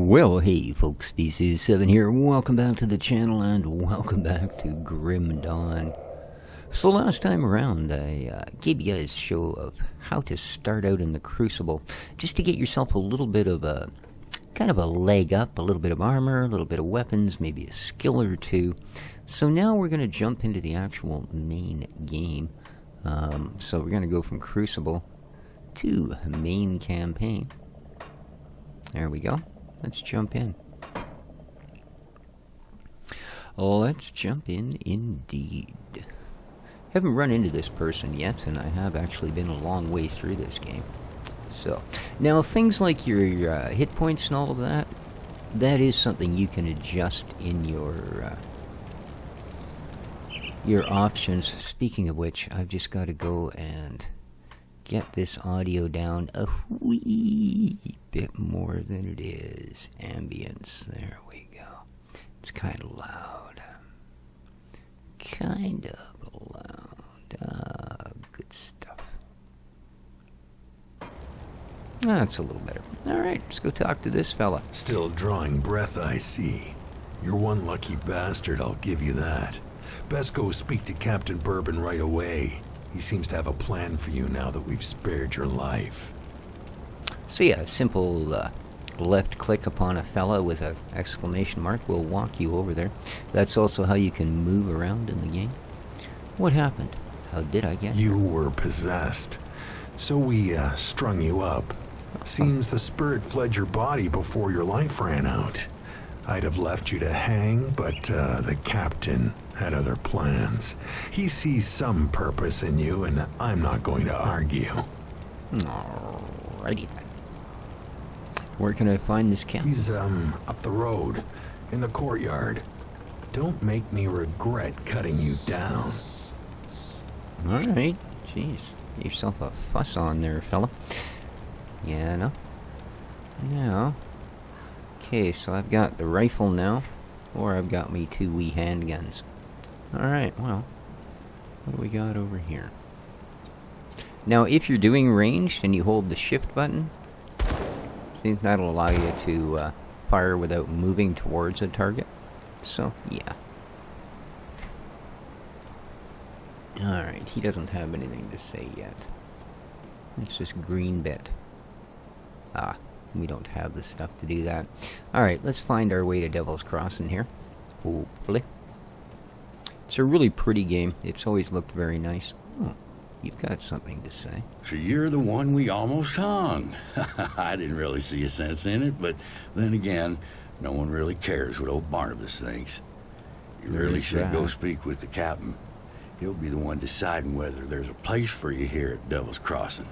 Well, hey folks, this is 7 here. Welcome back to the channel and welcome back to Grim Dawn. So last time around, I gave you guys a show of how to start out in the Crucible, just to get yourself a little bit of a, kind of a leg up, a little bit of armor, a little bit of weapons, maybe a skill or two. So now we're going to jump into the actual main game. So we're going to go from Crucible to main campaign. There we go. Let's jump in. Let's jump in indeed. Haven't run into this person yet, and I have actually been a long way through this game. So, now things like your hit points and all of that, that is something you can adjust in your options. Speaking of which, I've just got to go and get this audio down a wee bit more than it is. Ambience, there we go. It's kind of loud. Kind of loud. Good stuff. That's a little better. Alright, let's go talk to this fella. Still drawing breath, I see. You're one lucky bastard, I'll give you that. Best go speak to Captain Bourbon right away. He seems to have a plan for you now that we've spared your life. So yeah, a simple left click upon a fella with an exclamation mark will walk you over there. That's also how you can move around in the game. What happened? How did I get You there? were possessed. So we strung you up. Seems the spirit fled your body before your life ran out. I'd have left you to hang, but the captain had other plans. He sees some purpose in you, and I'm not going to argue. Alrighty then. Where can I find this captain? He's, up the road, in the courtyard. Don't make me regret cutting you down. Alright, jeez. Get yourself a fuss on there, fella. Yeah, no? No. Okay, so I've got the rifle now, or I've got me two wee handguns. Alright, well, what do we got over here? Now, if you're doing ranged and you hold the shift button, see, that'll allow you to fire without moving towards a target. So, yeah. Alright, he doesn't have anything to say yet. It's this green bit. Ah, we don't have the stuff to do that. Alright, let's find our way to Devil's Crossing here. Hopefully. It's a really pretty game. It's always looked very nice. Oh, you've got something to say. So you're the one we almost hung. I didn't really see a sense in it, but then again, no one really cares what old Barnabas thinks. You really should go speak with the captain. He'll be the one deciding whether there's a place for you here at Devil's Crossing.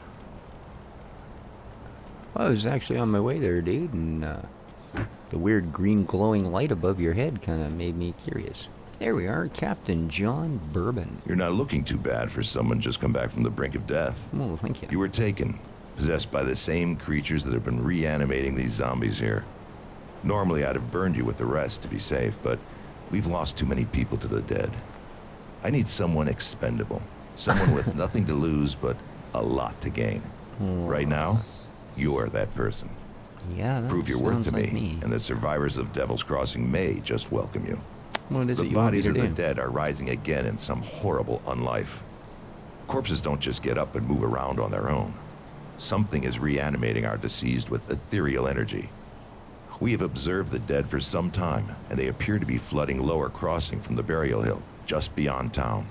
Well, I was actually on my way there, dude, and the weird green glowing light above your head kind of made me curious. There we are, Captain John Bourbon. You're not looking too bad for someone just come back from the brink of death. Well, thank you. You were taken, possessed by the same creatures that have been reanimating these zombies here. Normally, I'd have burned you with the rest to be safe, but we've lost too many people to the dead. I need someone expendable, someone with nothing to lose but a lot to gain. Right now, you're that person. Yeah, that Prove your worth to sounds like me, and the survivors of Devil's Crossing may just welcome you. What is The it you want me bodies to of do? the dead are rising again in some horrible unlife. Corpses don't just get up and move around on their own. Something is reanimating our deceased with ethereal energy. We have observed the dead for some time, and they appear to be flooding Lower Crossing from the burial hill, just beyond town.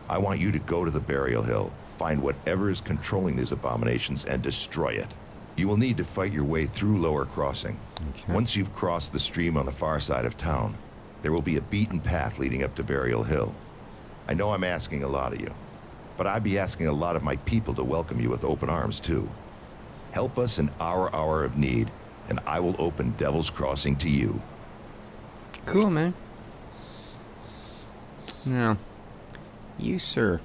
I want you to go to the burial hill, find whatever is controlling these abominations, and destroy it. You will need to fight your way through Lower Crossing. Okay. Once you've crossed the stream on the far side of town, there will be a beaten path leading up to Burial Hill. I know I'm asking a lot of you, but I'd be asking a lot of my people to welcome you with open arms, too. Help us in our hour of need, and I will open Devil's Crossing to you. Cool, man. Now, you, sir.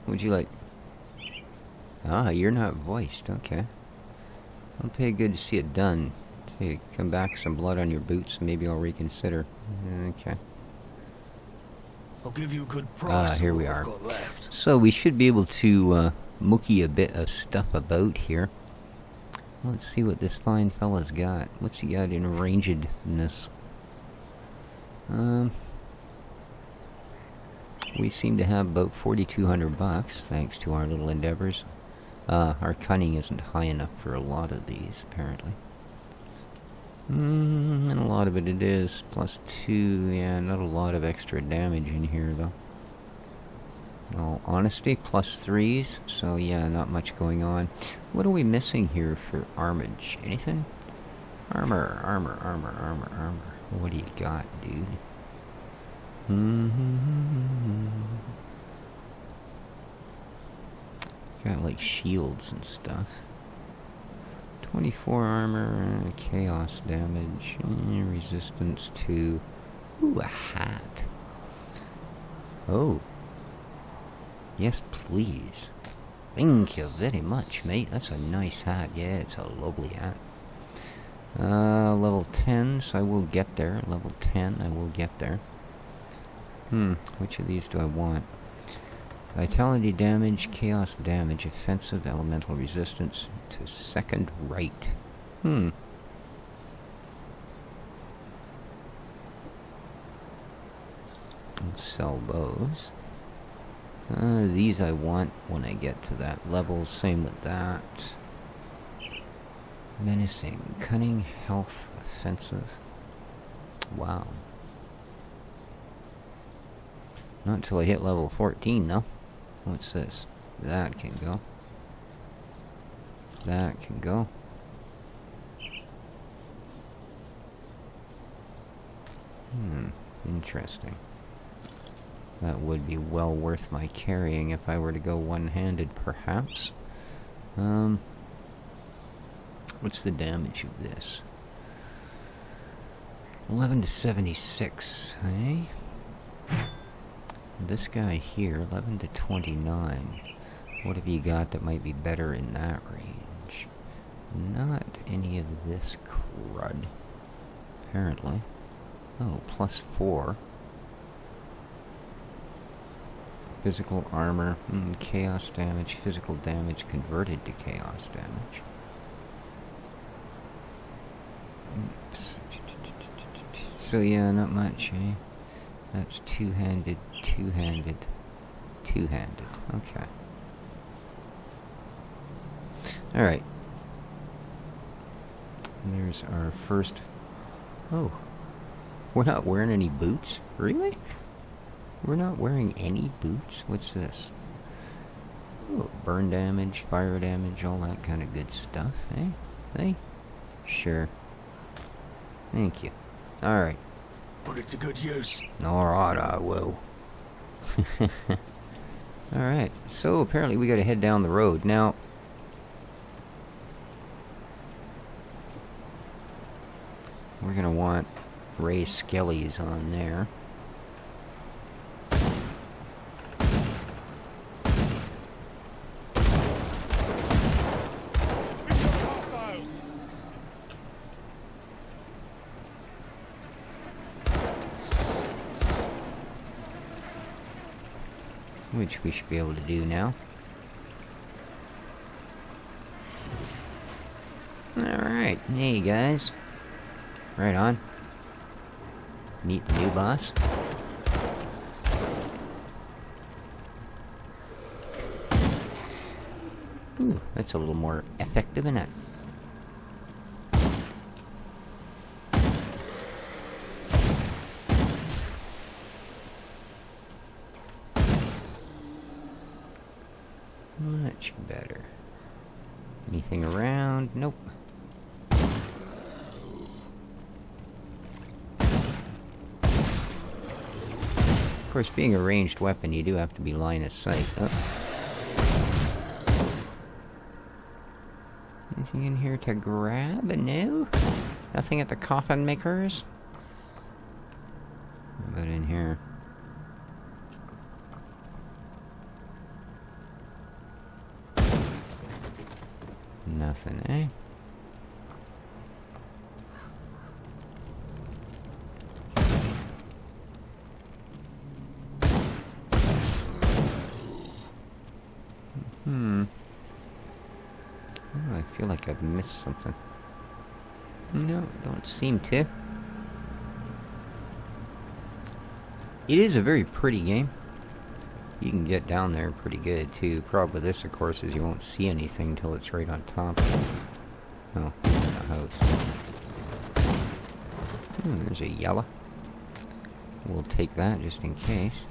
Would you like... Ah, you're not voiced. Okay. I'll pay good to see it done. Say, come back, some blood on your boots, maybe I'll reconsider. Okay. I'll give you a good price. Here we are. So we should be able to mookie a bit of stuff about here. Let's see what this fine fella's got. What's he got in rangedness? We seem to have about 4,200 bucks, thanks to our little endeavors. Our cunning isn't high enough for a lot of these, apparently. And a lot of it is. +2, yeah, not a lot of extra damage in here, though. In all honesty, +3s, so yeah, not much going on. What are we missing here for armage? Anything? Armor. What do you got, dude? Got like shields and stuff. 24 armor, chaos damage, resistance to... Ooh, a hat. Oh. Yes, please. Thank you very much, mate. That's a nice hat. Yeah, it's a lovely hat. Level 10, so I will get there. Level 10, I will get there. Which of these do I want? Vitality damage, chaos damage, offensive, elemental resistance to second right. I'll sell those. These I want when I get to that level. Same with that. Menacing, cunning, health, offensive. Wow. Not until I hit level 14, though. What's this? That can go. That can go. Interesting. That would be well worth my carrying if I were to go one-handed, perhaps. What's the damage of this? 11 to 76, eh? This guy here, 11 to 29. What have you got that might be better in that range? Not any of this crud, apparently. Oh, +4. Physical armor, chaos damage, physical damage converted to chaos damage. Oops. So yeah, not much, eh? That's two-handed, two-handed, two-handed. Okay. Alright. There's our first... Oh. We're not wearing any boots? Really? We're not wearing any boots? What's this? Oh, burn damage, fire damage, all that kind of good stuff, eh? Hey? Sure. Thank you. Alright. Put it to good use. Alright, I will. Alright, so apparently we gotta head down the road. Now, we're gonna want Ray Skelly's on there. Which we should be able to do now. Alright, hey guys. Right on. Meet the new boss. Ooh, that's a little more effective, isn't it? Much better. Anything around? Nope. Of course, being a ranged weapon, you do have to be line of sight. Oh. Anything in here to grab? No? Nothing at the coffin makers? What about in here? Nothing, eh? feel like I've missed something. No, don't seem to. It is a very pretty game. You can get down there pretty good, too. Problem with this, of course, is you won't see anything until it's right on top. Oh, a house. There's a yellow. We'll take that just in case.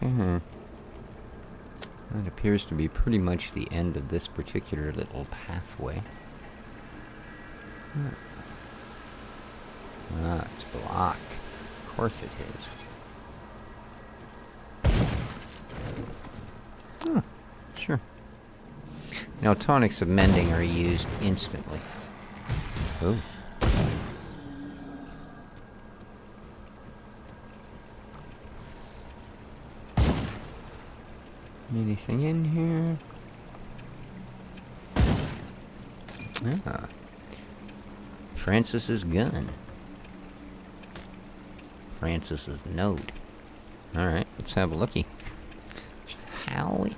Okay. That appears to be pretty much the end of this particular little pathway. Ah, it's blocked. Of course it is. Oh, sure. Now, tonics of mending are used instantly. Oh. Anything in here? Ah. Francis's gun. Francis's note. Alright, let's have a looky. Howie.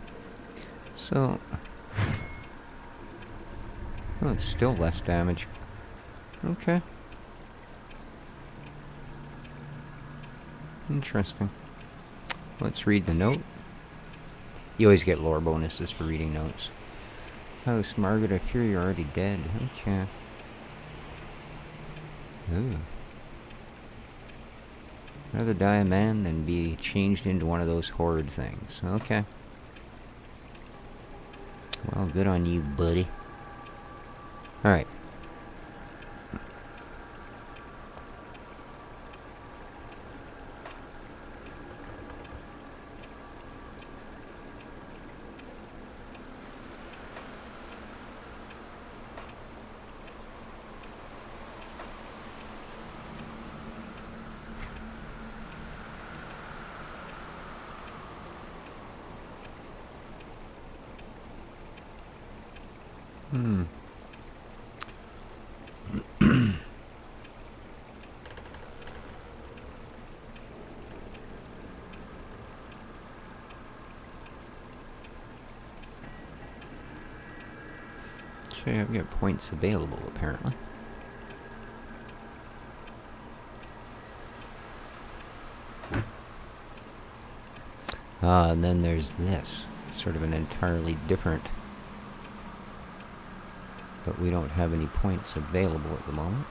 So... oh, it's still less damage. Okay. Interesting. Let's read the note. You always get lore bonuses for reading notes. House, Margaret, I fear you're already dead. Okay. Ooh. Rather die a man than be changed into one of those horrid things. Okay. Well, good on you, buddy. Alright. Okay, I've got points available, apparently. And then there's this. Sort of an entirely different... but we don't have any points available at the moment.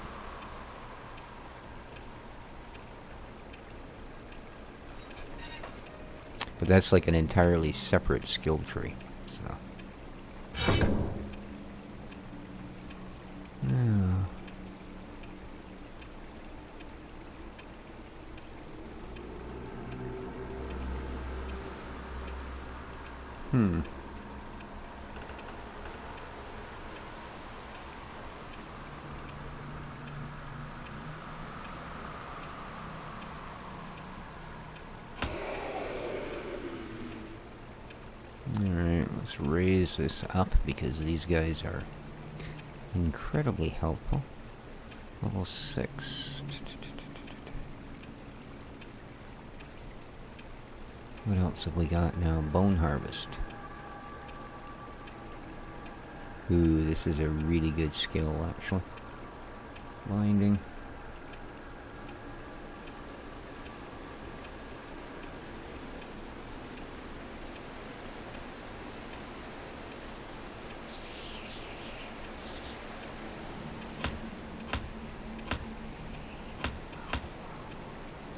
But that's like an entirely separate skill tree, so... no. Alright, let's raise this up because these guys are incredibly helpful. Level 6. What else have we got now? Bone harvest. Ooh, this is a really good skill, actually. Binding.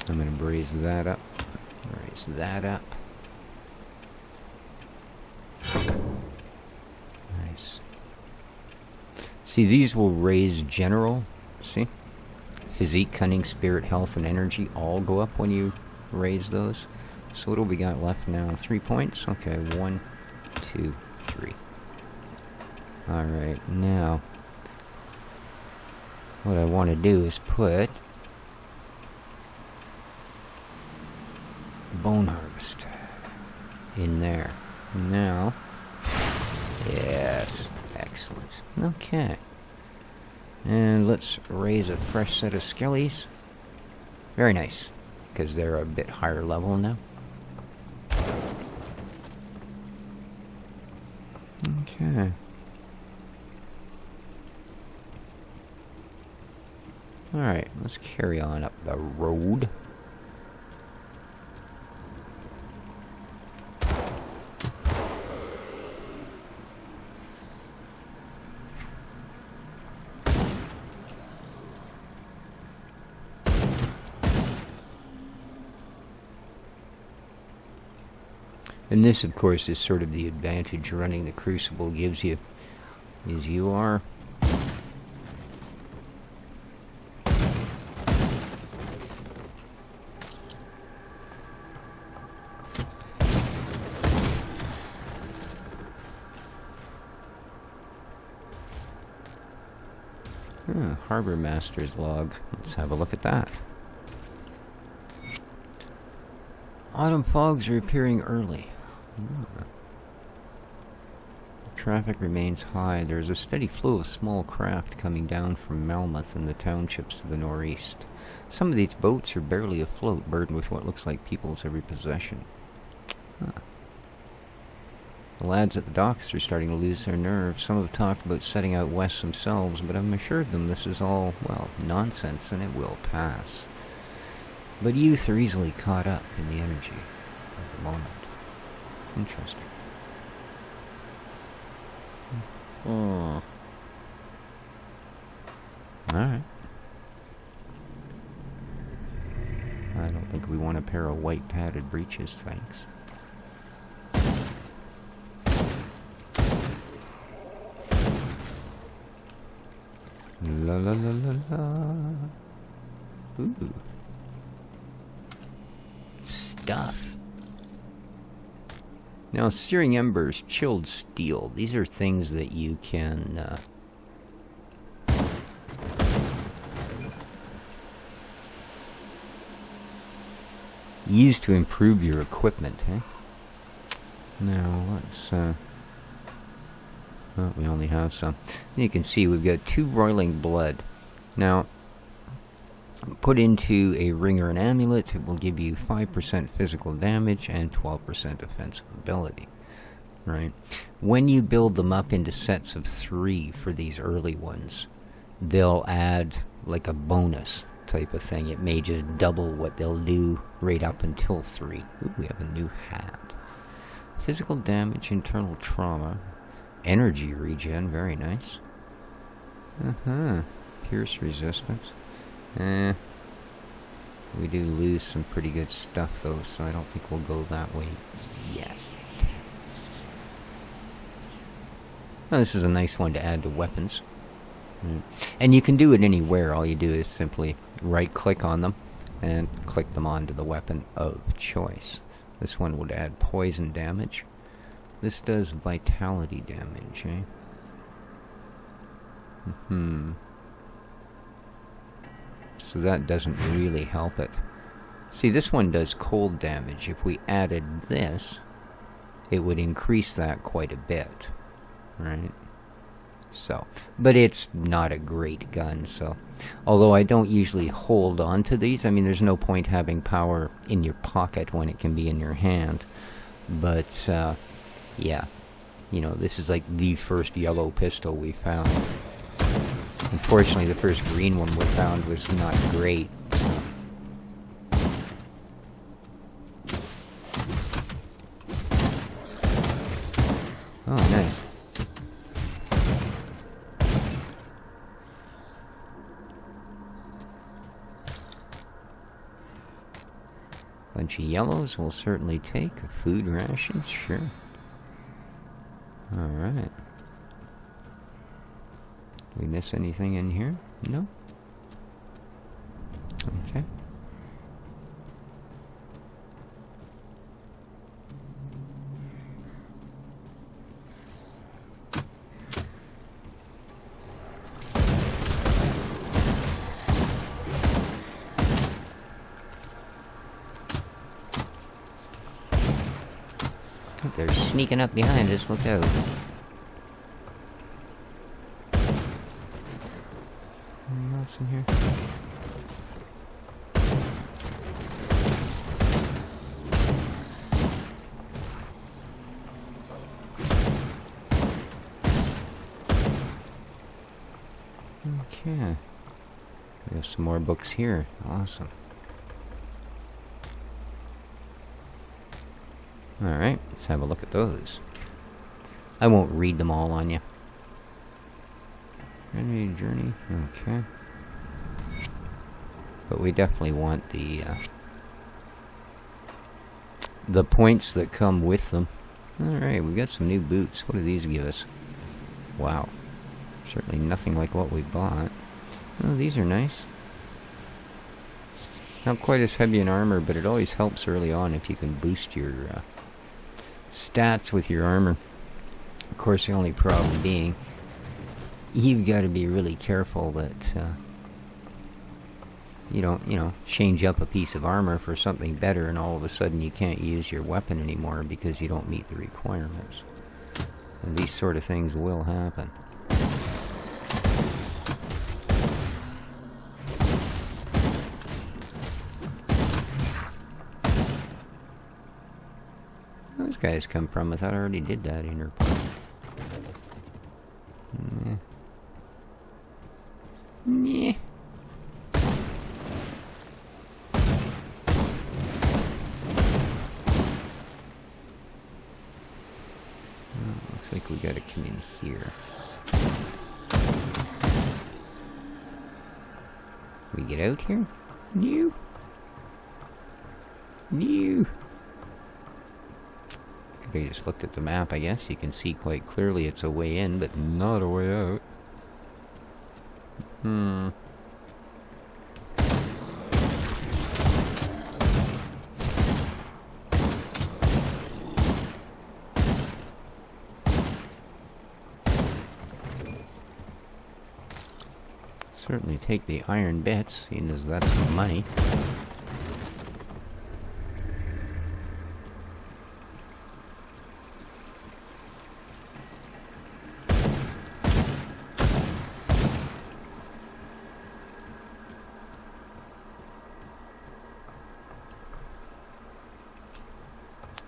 I'm going to raise that up. Raise that up. Nice. See, these will raise general. See? Physique, cunning, spirit, health, and energy all go up when you raise those. So what do we got left now? 3 points? Okay, 1, 2, 3. Alright, now what I want to do is put bone harvest in there. Now, yes, excellent. Okay. And let's raise a fresh set of skellies. Very nice, because they're a bit higher level now. Okay. Alright, let's carry on up the road. And this, of course, is sort of the advantage running the crucible gives you, is you are Harbor Master's log. Let's have a look at that. Autumn fogs are appearing early. Traffic remains high. There's a steady flow of small craft coming down from Melmoth and the townships to the northeast. Some of these boats are barely afloat, burdened with what looks like people's every possession. The lads at the docks are starting to lose their nerve. Some have talked about setting out west themselves, but I've assured them this is all, well, nonsense, and it will pass. But youth are easily caught up in the energy of the moment. Interesting. Alright. I don't think we want a pair of white padded breeches, thanks. La la la la la. Ooh. Stuff. Now, searing embers, chilled steel. These are things that you can use to improve your equipment, eh? Now, let's well, we only have some. You can see we've got 2 roiling blood. Now, put into a ring or an amulet, it will give you 5% physical damage and 12% offensive ability. Right? When you build them up into sets of 3 for these early ones, they'll add like a bonus type of thing. It may just double what they'll do right up until 3. Ooh, we have a new hat. Physical damage, internal trauma, energy regen, very nice. Pierce resistance. We do lose some pretty good stuff though, so I don't think we'll go that way yet. Oh, this is a nice one to add to weapons. And you can do it anywhere. All you do is simply right click on them and click them onto the weapon of choice. This one would add poison damage. This does vitality damage, eh? So that doesn't really help it. See, this one does cold damage. If we added this, it would increase that quite a bit, right? So, but it's not a great gun, so. Although I don't usually hold on to these. I mean, there's no point having power in your pocket when it can be in your hand. But, yeah. You know, this is like the first yellow pistol we found. Unfortunately, the first green one we found was not great, so. Oh, nice. Bunch of yellows we'll certainly take. Food rations, sure. Alright. Did we miss anything in here? No? Okay. They're sneaking up behind us, look out. else in here? Okay. We have some more books here. Awesome. Alright, let's have a look at those. I won't read them all on you. Renegade Journey, okay. But we definitely want the points that come with them. Alright, we got some new boots. What do these give us? Wow. Certainly nothing like what we bought. Oh, these are nice. Not quite as heavy in armor, but it always helps early on if you can boost your stats with your armor. Of course, the only problem being you've got to be really careful that you don't, change up a piece of armor for something better and all of a sudden you can't use your weapon anymore because you don't meet the requirements. And these sort of things will happen. Those guys come from? I thought I already did that inner part. Nah. Nah. Looks like we gotta come in here. We get out here? No. No. Could have just looked at the map, I guess. You can see quite clearly it's a way in, but not a way out. Certainly take the iron bits, seeing as that's money.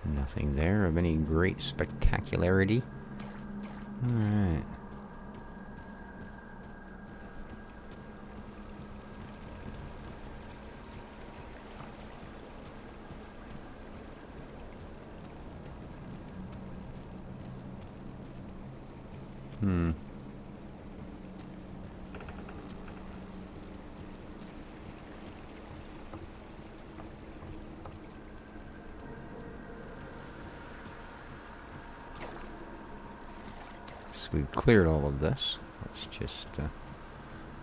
Nothing there of any great spectacularity. Alright. So we've cleared all of this. Let's just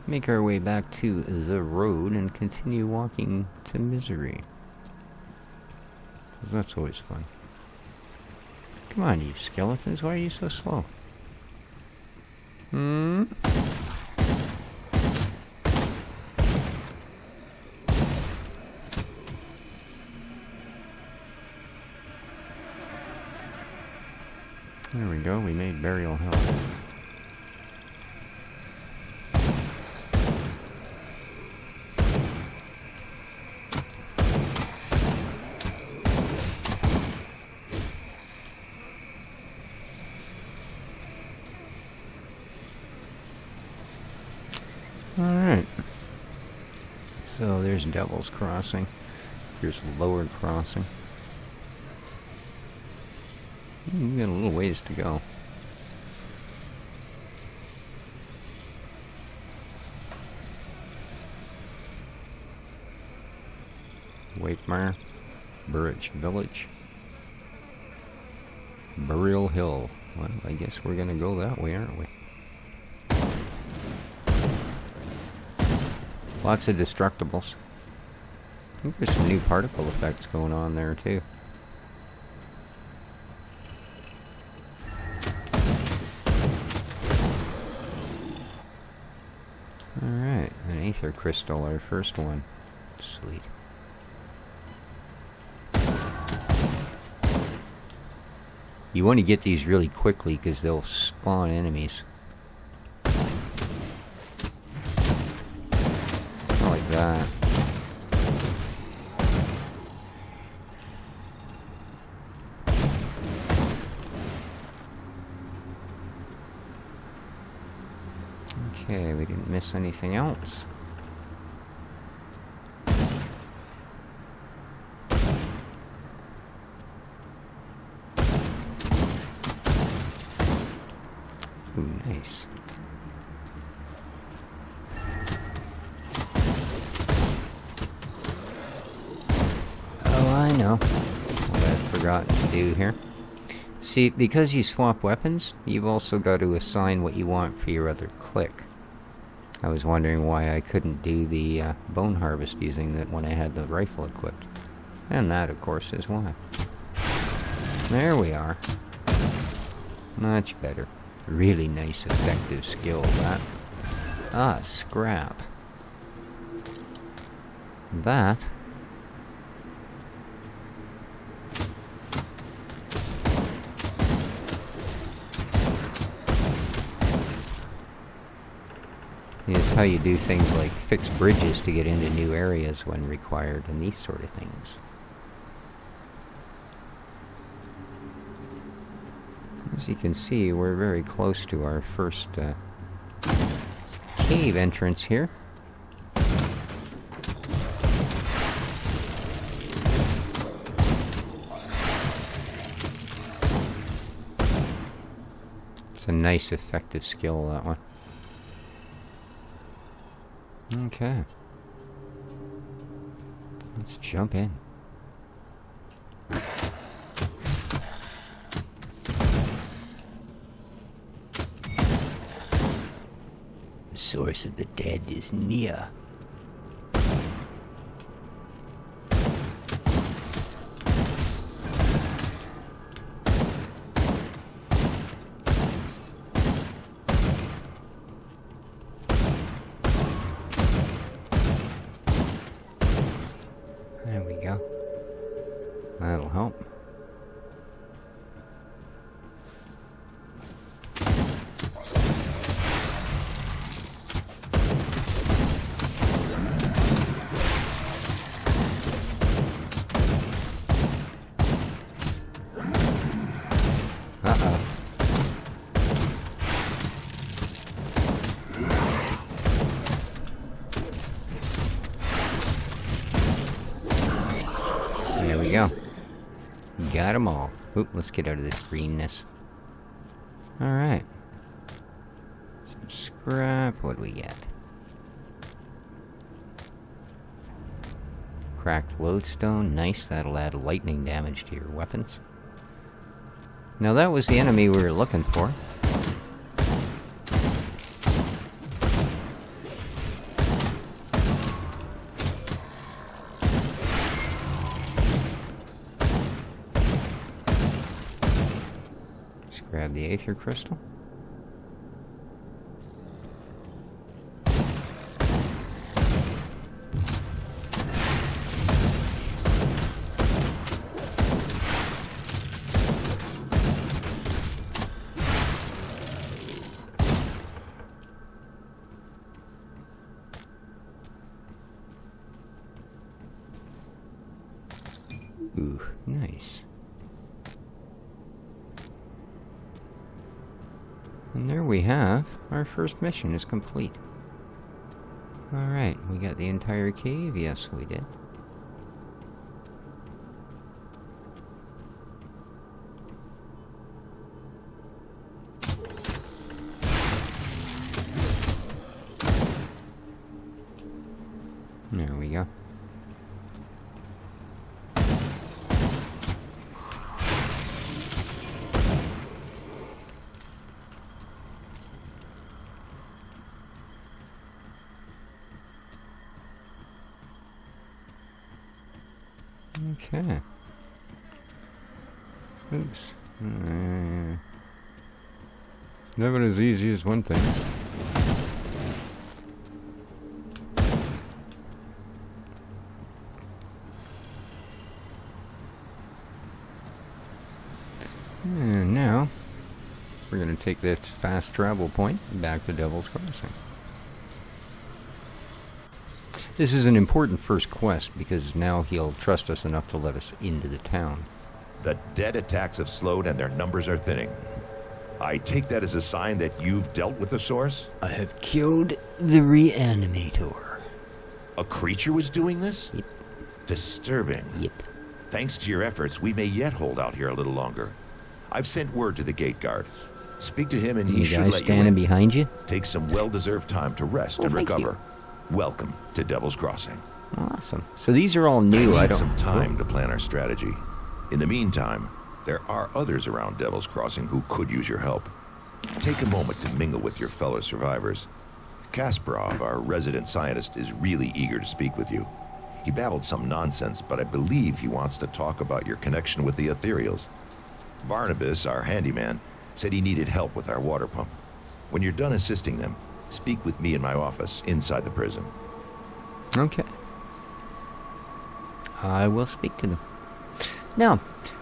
make our way back to the road and continue walking to Misery. 'Cause that's always fun. Come on, you skeletons, why are you so slow? There we go, we made Burial Hill. Alright. So there's Devil's Crossing. Here's Lower Crossing. We got a little ways to go. Wakemeyer, Burridge Village, Burial Hill. Well, I guess we're gonna go that way, aren't we? Lots of destructibles. I think there's some new particle effects going on there too. Alright, an Aether Crystal, our first one. Sweet. You want to get these really quickly because they'll spawn enemies. that. Okay, we didn't miss anything else. Ooh, nice. Oh, I know what I've forgotten to do here. See, because you swap weapons, you've also got to assign what you want for your other click. I was wondering why I couldn't do the bone harvest using that when I had the rifle equipped. And that, of course, is why. There we are. Much better. Really nice, effective skill, that. Ah, scrap. That... is how you do things like fix bridges to get into new areas when required and these sort of things. As you can see, we're very close to our first cave entrance here. It's a nice, effective skill, that one. Okay. Let's jump in. The source of the dead is near. There we go. That'll help. Uh-oh. There we go. Got them all. Oop, let's get out of this greenness. Alright. Some scrap. What do we get? Cracked lodestone. Nice. That'll add lightning damage to your weapons. Now that was the enemy we were looking for. Just grab the aether crystal. Ooh, nice. And there we have, our first mission is complete. Alright, we got the entire cave? Yes, we did. There we go. Okay. Oops. Never as easy as one thinks. And now, we're going to take this fast travel point back to Devil's Crossing. This is an important first quest, because now he'll trust us enough to let us into the town. The dead attacks have slowed and their numbers are thinning. I take that as a sign that you've dealt with the source? I have killed the reanimator. A creature was doing this? Yep. Disturbing. Yep. Thanks to your efforts, we may yet hold out here a little longer. I've sent word to the gate guard. Speak to him and he The should guy let you standing in. behind you? Take some well-deserved time to rest and thank recover. Welcome to Devil's Crossing. Awesome. So these are all new. We I need don't... some time to plan our strategy. In the meantime, there are others around Devil's Crossing who could use your help. Take a moment to mingle with your fellow survivors. Kasparov, our resident scientist, is really eager to speak with you. He babbled some nonsense, but I believe he wants to talk about your connection with the ethereals. Barnabas, our handyman, said he needed help with our water pump. When you're done assisting them, speak with me in my office inside the prison. Okay. I will speak to them. Now,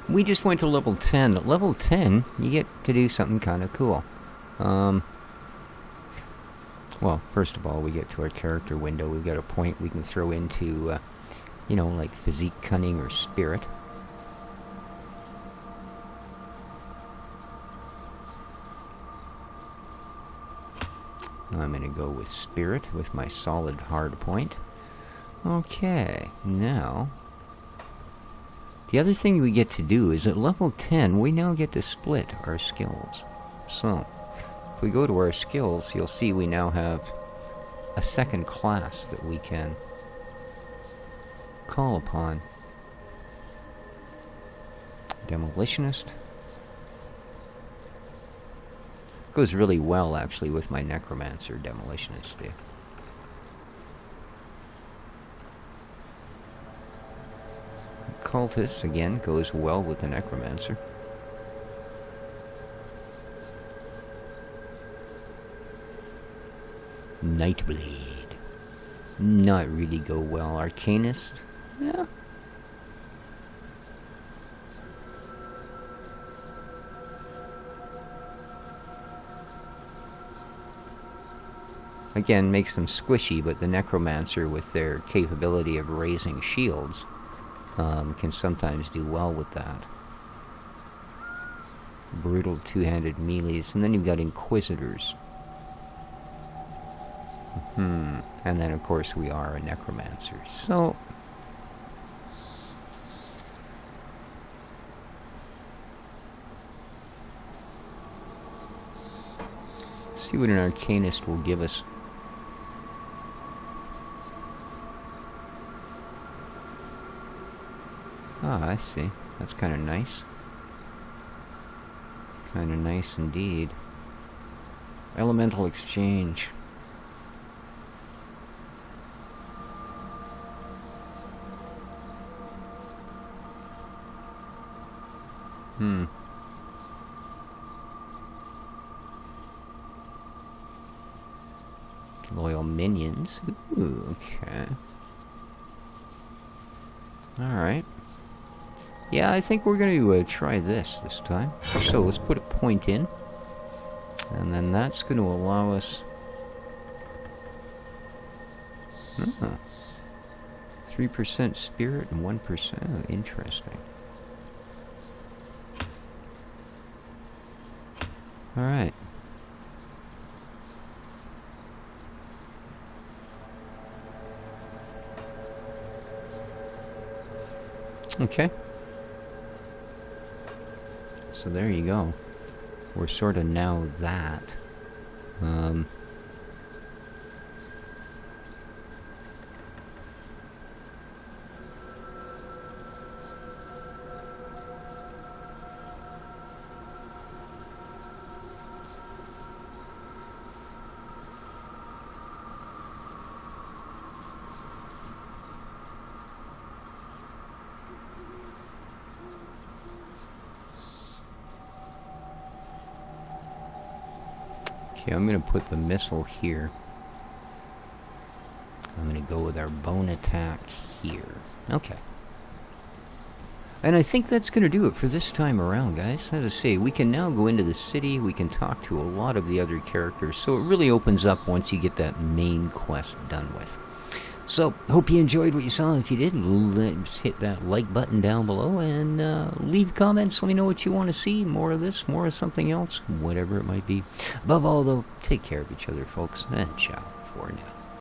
we just went to level 10. At level 10, you get to do something kind of cool. Well, first of all, we get to our character window. We've got a point we can throw into, you know, like physique, cunning, or spirit. I'm going to go with spirit with my solid hard point. Okay, now... the other thing we get to do is at level 10, we now get to split our skills. So, if we go to our skills, you'll see we now have a second class that we can call upon. Demolitionist. Goes really well, actually, with my Necromancer Demolitionist. Yeah. Cultist, again, goes well with the Necromancer. Nightblade. Not really go well. Arcanist? Yeah. Again, makes them squishy, but the Necromancer, with their capability of raising shields, can sometimes do well with that. Brutal two-handed melees, and then you've got Inquisitors. And then, of course, we are a Necromancer. So, see what an Arcanist will give us. Ah, I see. That's kind of nice. Kind of nice indeed. Elemental exchange. Loyal minions. Ooh, okay. Alright. Yeah, I think we're going to try this time. So let's put a point in. And then that's going to allow us... 3% spirit and 1%. Oh, interesting. Alright. Okay. So there you go. We're sort of now that. Okay, I'm going to put the missile here. I'm going to go with our bone attack here. Okay. And I think that's going to do it for this time around, guys. As I say, we can now go into the city. We can talk to a lot of the other characters. So it really opens up once you get that main quest done with. So, hope you enjoyed what you saw. If you did, let's hit that like button down below and leave comments. Let me know what you want to see. More of this, more of something else, whatever it might be. Above all, though, take care of each other, folks. And ciao for now.